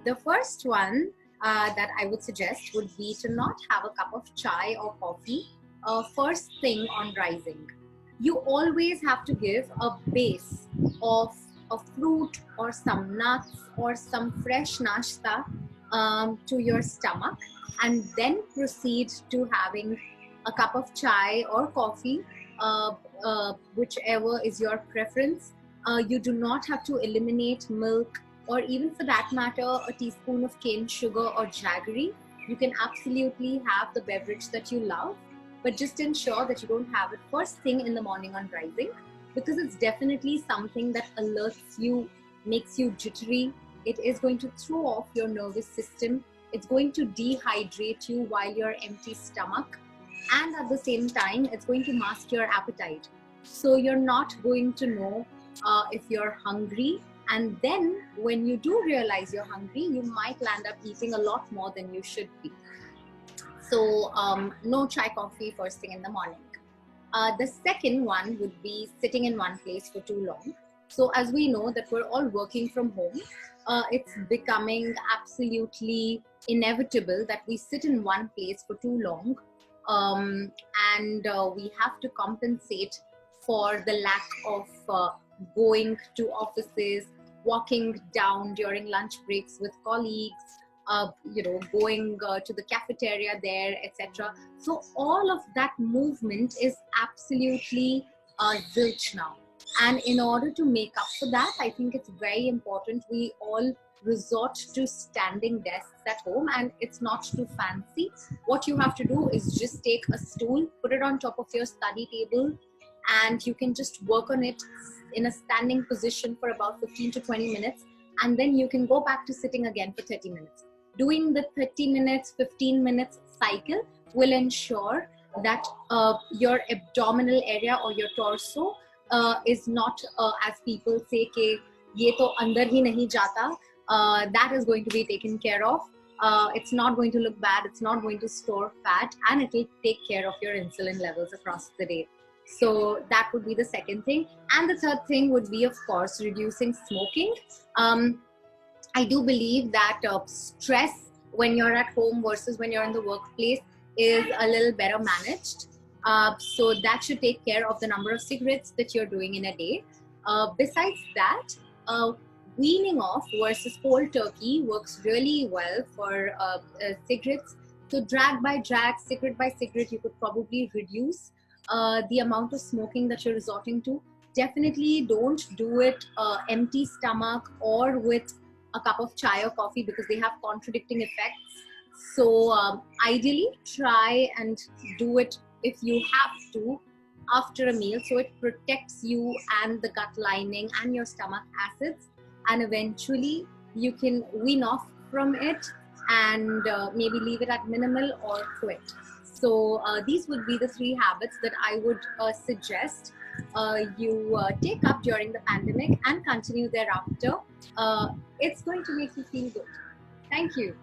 The first one that I would suggest would be to not have a cup of chai or coffee first thing on rising. You always have to give a base of a fruit or some nuts or some fresh nashta to your stomach, and then proceed to having a cup of chai or coffee, whichever is your preference. You do not have to eliminate milk, or even for that matter, a teaspoon of cane sugar or jaggery. You can absolutely have the beverage that you love, but just ensure that you don't have it first thing in the morning on rising, because it's definitely something that alerts you, makes you jittery. It is going to throw off your nervous system. It's going to dehydrate you while you're empty stomach. And at the same time, it's going to mask your appetite. So you're not going to know if you're hungry. And then when you do realize you're hungry, you might land up eating a lot more than you should be. So no chai coffee first thing in the morning. The second one would be sitting in one place for too long. So as we know that we're all working from home, it's becoming absolutely inevitable that we sit in one place for too long, and we have to compensate for the lack of going to offices, walking down during lunch breaks with colleagues, going to the cafeteria there, etc. So all of that movement is absolutely zilch now. And in order to make up for that, I think it's very important we all resort to standing desks at home, and it's not too fancy. What you have to do is just take a stool, put it on top of your study table, and you can just work on it in a standing position for about 15 to 20 minutes, and then you can go back to sitting again for 30 minutes. Doing the 30 minutes, 15 minutes cycle will ensure that your abdominal area or your torso is not, as people say, ke ye to andar hi nahi jata. That is going to be taken care of. It's not going to look bad, it's not going to store fat, and it will take care of your insulin levels across the day. So that would be the second thing. And the third thing would be, of course, reducing smoking. I do believe that stress when you're at home versus when you're in the workplace is a little better managed. So that should take care of the number of cigarettes that you're doing in a day. Besides that, weaning off versus cold turkey works really well for cigarettes. So drag by drag, cigarette by cigarette, you could probably reduce the amount of smoking that you're resorting to. Definitely don't do it empty stomach or with a cup of chai or coffee, because they have contradicting effects. So ideally try and do it, if you have to, after a meal, so it protects you and the gut lining and your stomach acids, and eventually you can wean off from it and maybe leave it at minimal or quit. So these would be the 3 habits that I would suggest you take up during the pandemic and continue thereafter. It's going to make you feel good. Thank you.